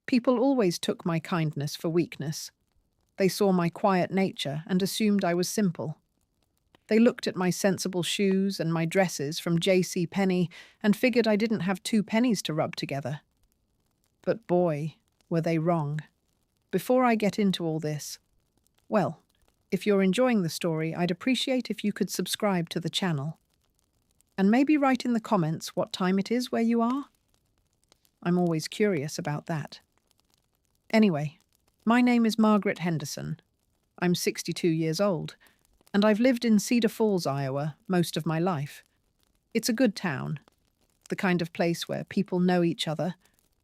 People always took my kindness for weakness. They saw my quiet nature and assumed I was simple. They looked at my sensible shoes and my dresses from J.C. Penney and figured I didn't have two pennies to rub together. But boy, were they wrong. Before I get into all this, well, if you're enjoying the story, I'd appreciate if you could subscribe to the channel. And maybe write in the comments what time it is where you are. I'm always curious about that. Anyway, my name is Margaret Henderson. I'm 62 years old, and I've lived in Cedar Falls, Iowa, most of my life. It's a good town, the kind of place where people know each other,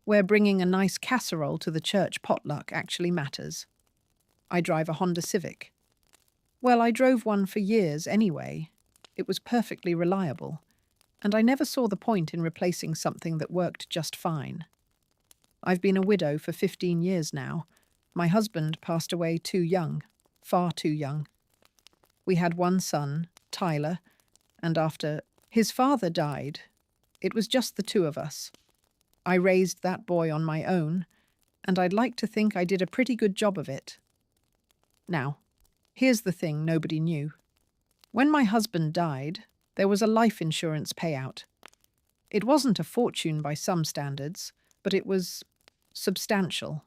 where bringing a nice casserole to the church potluck actually matters. I drive a Honda Civic. Well, I drove one for years anyway. It was perfectly reliable, and I never saw the point in replacing something that worked just fine. I've been a widow for 15 years now. My husband passed away too young, far too young. We had one son, Tyler, and after his father died, it was just the two of us. I raised that boy on my own, and I'd like to think I did a pretty good job of it. Now, here's the thing nobody knew. When my husband died, there was a life insurance payout. It wasn't a fortune by some standards, but it was substantial.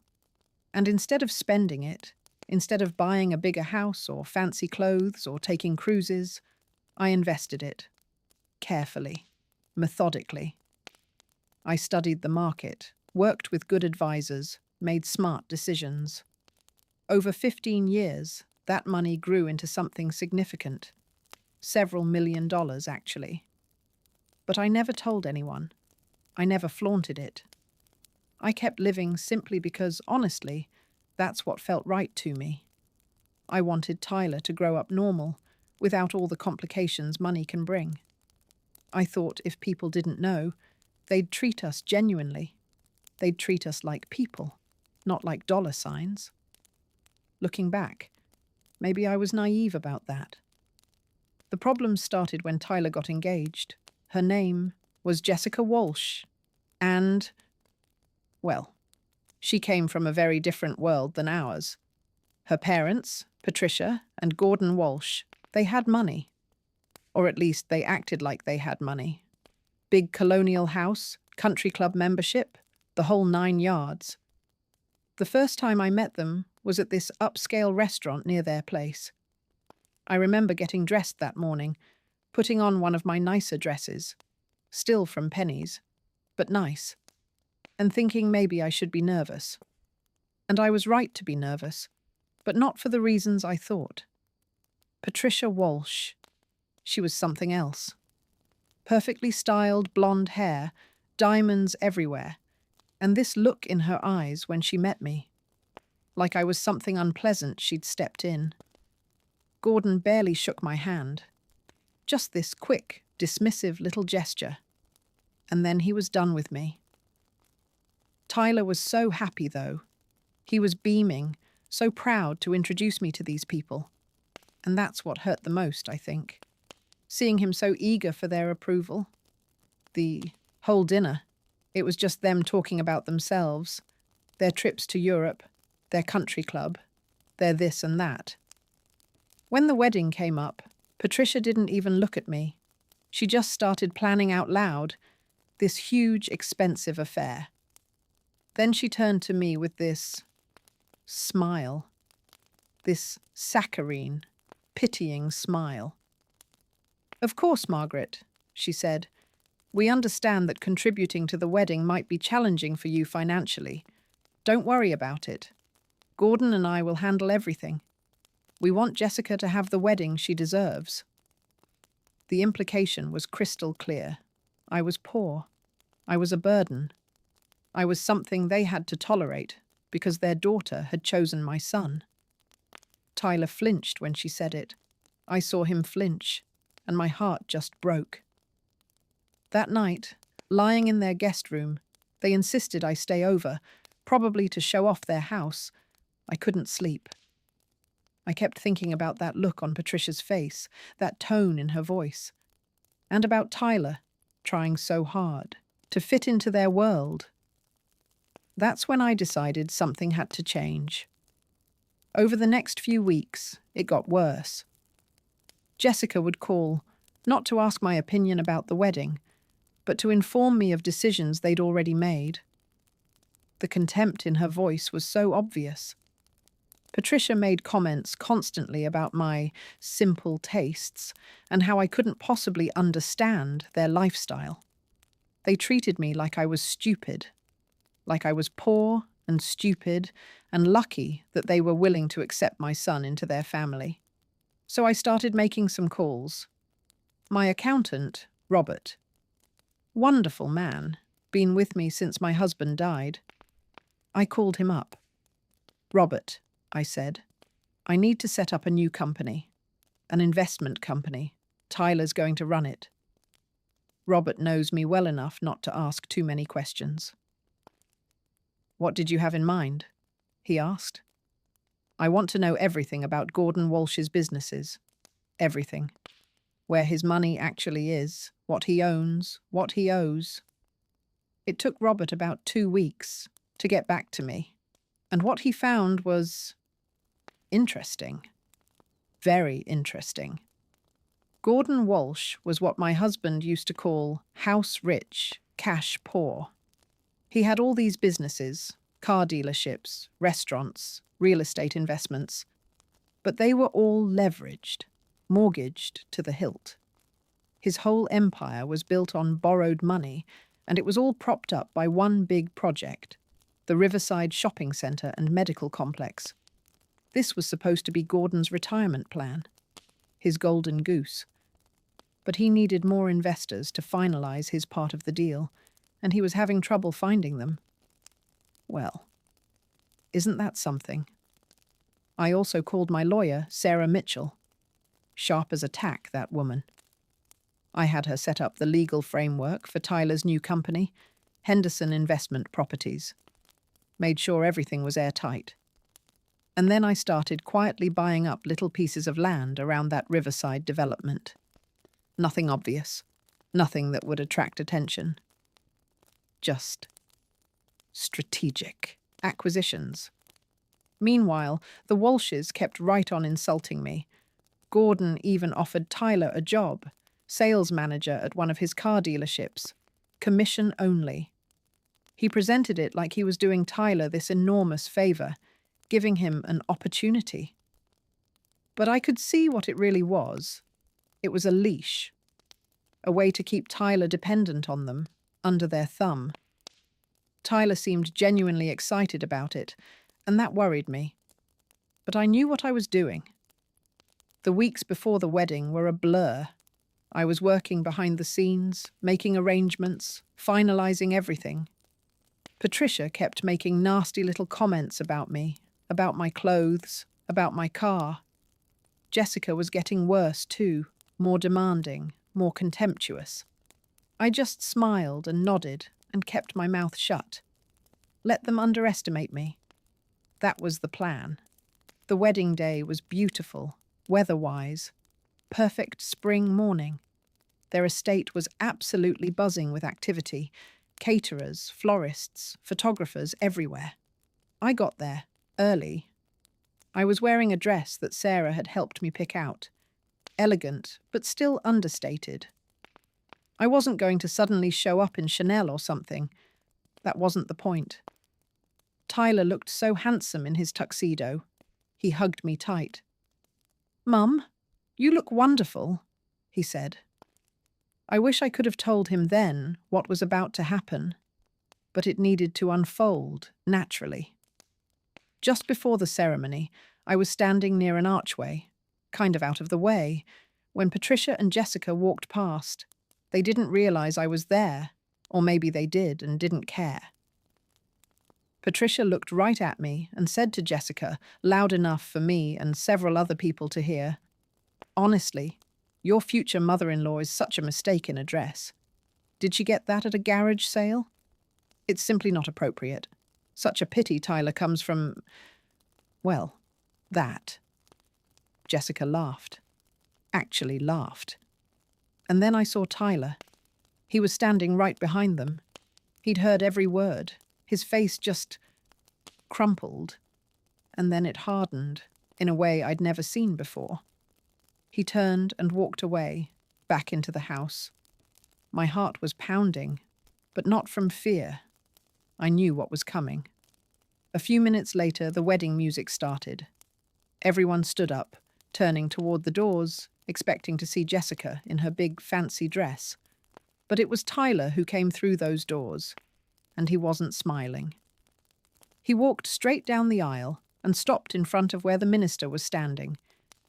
And instead of spending it, instead of buying a bigger house or fancy clothes or taking cruises, I invested it. Carefully, methodically. I studied the market, worked with good advisors, made smart decisions. Over 15 years, that money grew into something significant. Several $1,000,000, actually. But I never told anyone. I never flaunted it. I kept living simply because, honestly, that's what felt right to me. I wanted Tyler to grow up normal, without all the complications money can bring. I thought if people didn't know, they'd treat us genuinely. They'd treat us like people, not like dollar signs. Looking back, maybe I was naive about that. The problems started when Tyler got engaged. Her name was Jessica Walsh, and, well, she came from a very different world than ours. Her parents, Patricia and Gordon Walsh, they had money. Or at least they acted like they had money. Big colonial house, country club membership, the whole 9 yards. The first time I met them was at this upscale restaurant near their place. I remember getting dressed that morning, putting on one of my nicer dresses, still from Penny's, but nice, and thinking maybe I should be nervous. And I was right to be nervous, but not for the reasons I thought. Patricia Walsh. She was something else. Perfectly styled blonde hair, diamonds everywhere, and this look in her eyes when she met me. Like I was something unpleasant she'd stepped in. Gordon barely shook my hand. Just this quick, dismissive little gesture. And then he was done with me. Tyler was so happy, though. He was beaming, so proud to introduce me to these people. And that's what hurt the most, I think. Seeing him so eager for their approval. The whole dinner, it was just them talking about themselves, their trips to Europe, their country club, their this and that. When the wedding came up, Patricia didn't even look at me. She just started planning out loud this huge, expensive affair. Then she turned to me with this smile, this saccharine, pitying smile. "Of course, Margaret," she said, "we understand that contributing to the wedding might be challenging for you financially. Don't worry about it. Gordon and I will handle everything. We want Jessica to have the wedding she deserves." The implication was crystal clear. I was poor. I was a burden. I was something they had to tolerate because their daughter had chosen my son. Tyler flinched when she said it. I saw him flinch, and my heart just broke. That night, lying in their guest room, they insisted I stay over, probably to show off their house. I couldn't sleep. I kept thinking about that look on Patricia's face, that tone in her voice, and about Tyler, trying so hard to fit into their world. That's when I decided something had to change. Over the next few weeks, it got worse. Jessica would call, not to ask my opinion about the wedding, but to inform me of decisions they'd already made. The contempt in her voice was so obvious. Patricia made comments constantly about my simple tastes and how I couldn't possibly understand their lifestyle. They treated me like I was stupid, like I was poor and stupid and lucky that they were willing to accept my son into their family. So I started making some calls. My accountant, Robert, wonderful man, been with me since my husband died. I called him up. Robert, I said, I need to set up a new company, an investment company. Tyler's going to run it. Robert knows me well enough not to ask too many questions. What did you have in mind? He asked. I want to know everything about Gordon Walsh's businesses. Everything. Where his money actually is, what he owns, what he owes. It took Robert about 2 weeks to get back to me, and what he found was interesting. Very interesting. Gordon Walsh was what my husband used to call house rich, cash poor. He had all these businesses, car dealerships, restaurants, real estate investments, but they were all leveraged, mortgaged to the hilt. His whole empire was built on borrowed money, and it was all propped up by one big project, the Riverside Shopping Centre and Medical Complex. This was supposed to be Gordon's retirement plan, his golden goose. But he needed more investors to finalise his part of the deal, and he was having trouble finding them. Well, isn't that something? I also called my lawyer, Sarah Mitchell. Sharp as a tack, that woman. I had her set up the legal framework for Tyler's new company, Henderson Investment Properties. Made sure everything was airtight. And then I started quietly buying up little pieces of land around that riverside development. Nothing obvious, nothing that would attract attention. Just strategic acquisitions. Meanwhile, the Walshes kept right on insulting me. Gordon even offered Tyler a job, sales manager at one of his car dealerships, commission only. He presented it like he was doing Tyler this enormous favor, giving him an opportunity. But I could see what it really was. It was a leash, a way to keep Tyler dependent on them, under their thumb. Tyler seemed genuinely excited about it, and that worried me. But I knew what I was doing. The weeks before the wedding were a blur. I was working behind the scenes, making arrangements, finalizing everything. Patricia kept making nasty little comments about me, about my clothes, about my car. Jessica was getting worse too, more demanding, more contemptuous. I just smiled and nodded and kept my mouth shut. Let them underestimate me. That was the plan. The wedding day was beautiful, weather-wise. Perfect spring morning. Their estate was absolutely buzzing with activity. Caterers, florists, photographers everywhere. I got there, early. I was wearing a dress that Sarah had helped me pick out. Elegant, but still understated. I wasn't going to suddenly show up in Chanel or something. That wasn't the point. Tyler looked so handsome in his tuxedo. He hugged me tight. "Mum, you look wonderful," he said. I wish I could have told him then what was about to happen, but it needed to unfold naturally. Just before the ceremony, I was standing near an archway, kind of out of the way, when Patricia and Jessica walked past. They didn't realize I was there, or maybe they did and didn't care. Patricia looked right at me and said to Jessica, loud enough for me and several other people to hear, "Honestly, your future mother-in-law is such a mistake in a dress. Did she get that at a garage sale? It's simply not appropriate. Such a pity Tyler comes from, well, that." Jessica laughed. Actually laughed. And then I saw Tyler. He was standing right behind them. He'd heard every word. His face just crumpled, and then it hardened in a way I'd never seen before. He turned and walked away, back into the house. My heart was pounding, but not from fear. I knew what was coming. A few minutes later, the wedding music started. Everyone stood up, turning toward the doors, expecting to see Jessica in her big, fancy dress. But it was Tyler who came through those doors, and he wasn't smiling. He walked straight down the aisle and stopped in front of where the minister was standing.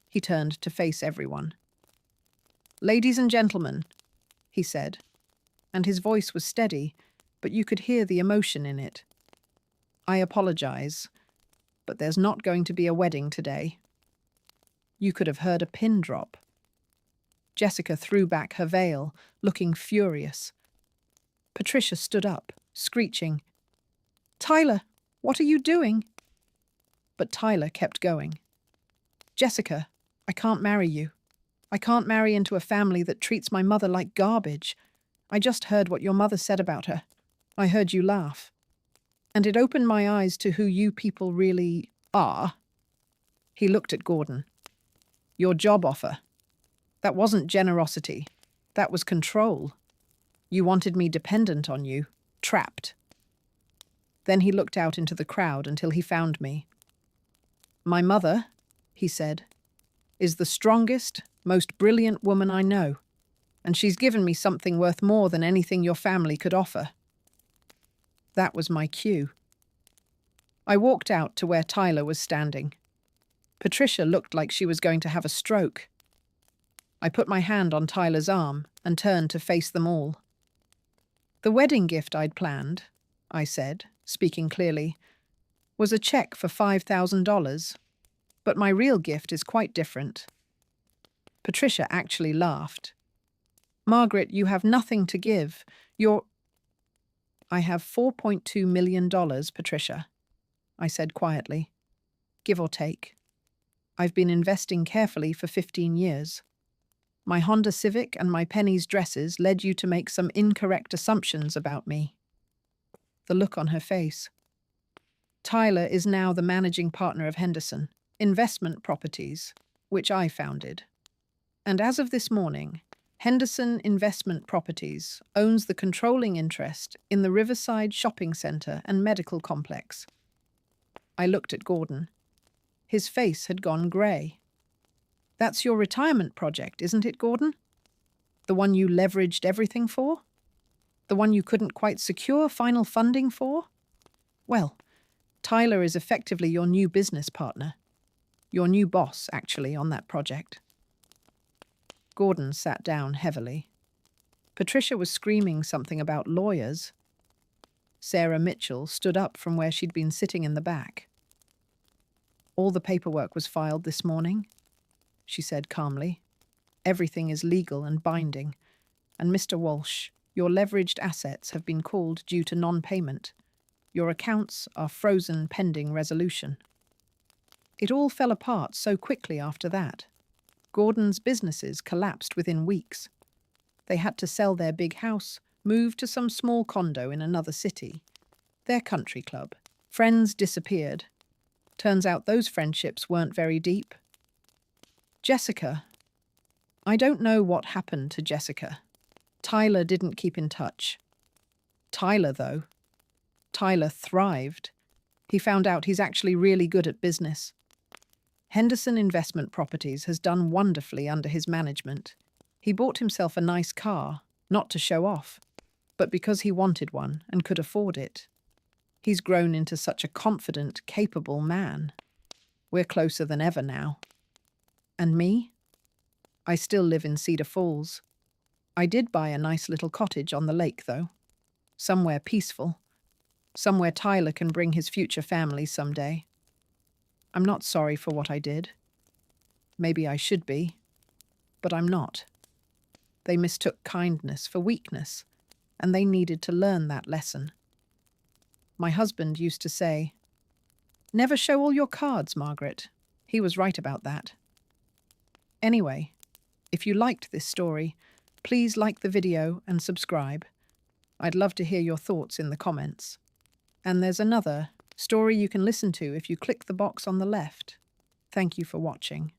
He turned to face everyone. "Ladies and gentlemen," he said, and his voice was steady, but you could hear the emotion in it. "I apologize, but there's not going to be a wedding today." You could have heard a pin drop. Jessica threw back her veil, looking furious. Patricia stood up, screeching, "Tyler, what are you doing?" But Tyler kept going. "Jessica, I can't marry you. I can't marry into a family that treats my mother like garbage. I just heard what your mother said about her. I heard you laugh. And it opened my eyes to who you people really are." He looked at Gordon. "Your job offer. That wasn't generosity. That was control. You wanted me dependent on you, trapped." Then he looked out into the crowd until he found me. "My mother," he said, "is the strongest, most brilliant woman I know, and she's given me something worth more than anything your family could offer." That was my cue. I walked out to where Tyler was standing. Patricia looked like she was going to have a stroke. I put my hand on Tyler's arm and turned to face them all. "The wedding gift I'd planned," I said, speaking clearly, "was a check for $5,000, but my real gift is quite different." Patricia actually laughed. "Margaret, you have nothing to give. I have $4.2 million, Patricia," I said quietly. "Give or take. I've been investing carefully for 15 years. My Honda Civic and my Penny's dresses led you to make some incorrect assumptions about me." The look on her face. "Tyler is now the managing partner of Henderson Investment Properties, which I founded. And as of this morning, Henderson Investment Properties owns the controlling interest in the Riverside Shopping Center and Medical Complex." I looked at Gordon. His face had gone grey. "That's your retirement project, isn't it, Gordon? The one you leveraged everything for? The one you couldn't quite secure final funding for? Well, Tyler is effectively your new business partner. Your new boss, actually, on that project." Gordon sat down heavily. Patricia was screaming something about lawyers. Sarah Mitchell stood up from where she'd been sitting in the back. "All the paperwork was filed this morning," she said calmly. "Everything is legal and binding. And Mr. Walsh, your leveraged assets have been called due to non-payment. Your accounts are frozen pending resolution." It all fell apart so quickly after that. Gordon's businesses collapsed within weeks. They had to sell their big house, move to some small condo in another city. Their country club. Friends disappeared. Turns out those friendships weren't very deep. Jessica. I don't know what happened to Jessica. Tyler didn't keep in touch. Tyler, though. Tyler thrived. He found out he's actually really good at business. Henderson Investment Properties has done wonderfully under his management. He bought himself a nice car, not to show off, but because he wanted one and could afford it. He's grown into such a confident, capable man. We're closer than ever now. And me? I still live in Cedar Falls. I did buy a nice little cottage on the lake, though. Somewhere peaceful. Somewhere Tyler can bring his future family someday. I'm not sorry for what I did. Maybe I should be, but I'm not. They mistook kindness for weakness, and they needed to learn that lesson. My husband used to say, "Never show all your cards, Margaret." He was right about that. Anyway, if you liked this story, please like the video and subscribe. I'd love to hear your thoughts in the comments. And there's another story you can listen to if you click the box on the left. Thank you for watching.